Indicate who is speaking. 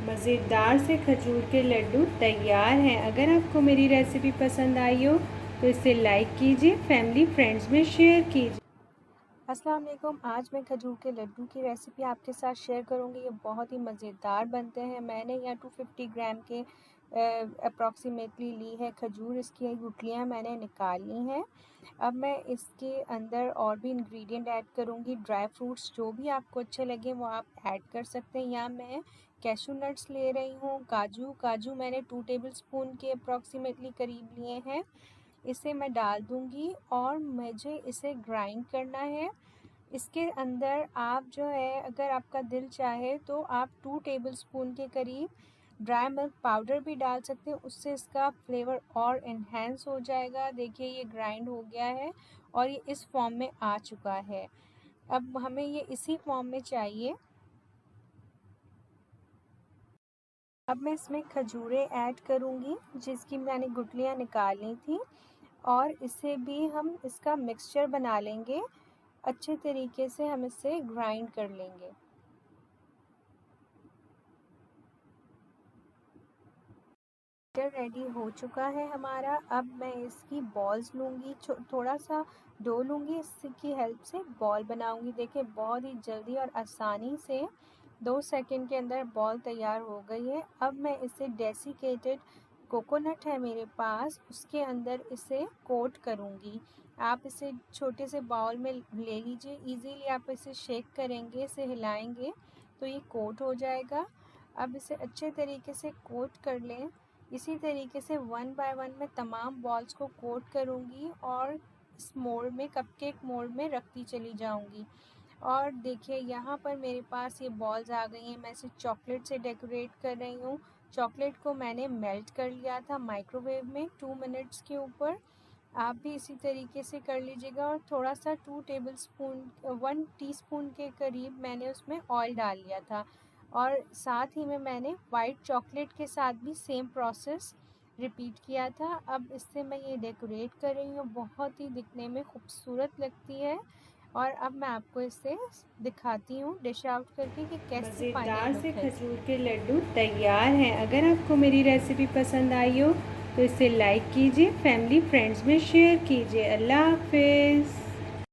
Speaker 1: मज़ेदार से खजूर के लड्डू तैयार हैं। अगर आपको मेरी रेसिपी पसंद आई हो तो इसे लाइक कीजिए, फैमिली फ्रेंड्स में शेयर कीजिए। अस्सलाम वालेकुम। आज मैं खजूर के लड्डू की रेसिपी आपके साथ शेयर करूंगी। ये बहुत ही मज़ेदार बनते हैं। मैंने यहाँ 250 ग्राम के अप्रॉक्सीमेटली ली है खजूर। इसकी गुठलियाँ मैंने निकाल ली हैं। अब मैं इसके अंदर और भी इंग्रेडिएंट ऐड करूंगी। ड्राई फ्रूट्स जो भी आपको अच्छे लगे वो आप ऐड कर सकते हैं। यहाँ मैं कैशू नट्स ले रही हूँ। काजू मैंने 2 टेबलस्पून के अप्रॉक्सीमेटली करीब लिए हैं। इसे मैं डाल दूंगी और मुझे इसे ग्राइंड करना है। इसके अंदर आप जो है, अगर आपका दिल चाहे तो आप 2 टेबलस्पून के करीब ड्राई मिल्क पाउडर भी डाल सकते हैं। उससे इसका फ्लेवर और इन्हेंस हो जाएगा। देखिए ये ग्राइंड हो गया है और ये इस फॉर्म में आ चुका है। अब हमें ये इसी फॉर्म में चाहिए। अब मैं इसमें खजूरें ऐड करूँगी जिसकी मैंने गुठलियाँ निकाली थी, और इसे भी हम इसका मिक्सचर बना लेंगे। अच्छे तरीके से हम इसे ग्राइंड कर लेंगे। बैटर रेडी हो चुका है हमारा। अब मैं इसकी बॉल्स लूँगी, थोड़ा सा डो लूँगी, इसकी हेल्प से बॉल बनाऊँगी। देखिए बहुत ही जल्दी और आसानी से 2 सेकंड के अंदर बॉल तैयार हो गई है। अब मैं इसे डेसिकेटेड कोकोनट है मेरे पास, उसके अंदर इसे कोट करूँगी। आप इसे छोटे से बाउल में ले लीजिए। इजीली आप इसे शेक करेंगे, इसे हिलाएंगे तो ये कोट हो जाएगा। अब इसे अच्छे तरीके से कोट कर लें। इसी तरीके से 1 बाय 1 मैं तमाम बॉल्स को कोट करूँगी और इस मोल्ड में, कपकेक मोल्ड में रखती चली जाऊँगी। और देखिए यहाँ पर मेरे पास ये बॉल्स आ गई हैं। मैं इसे चॉकलेट से डेकोरेट कर रही हूँ। चॉकलेट को मैंने मेल्ट कर लिया था माइक्रोवेव में 2 मिनट्स के ऊपर। आप भी इसी तरीके से कर लीजिएगा। और थोड़ा सा 1 टीस्पून के करीब मैंने उसमें ऑयल डाल लिया था, और साथ ही में मैंने वाइट चॉकलेट के साथ भी सेम प्रोसेस रिपीट किया था। अब इससे मैं ये डेकोरेट कर रही हूँ। बहुत ही दिखने में खूबसूरत लगती है। और अब मैं आपको इसे दिखाती हूँ डिश आउट करके कि कैसी फाइनल मज़ेदार
Speaker 2: लुक
Speaker 1: से
Speaker 2: है
Speaker 1: खजूर
Speaker 2: इसकी।
Speaker 1: के लड्डू तैयार हैं। अगर आपको मेरी रेसिपी पसंद आई हो तो इसे लाइक कीजिए, फैमिली फ्रेंड्स में शेयर कीजिए। अल्लाह हाफिज़।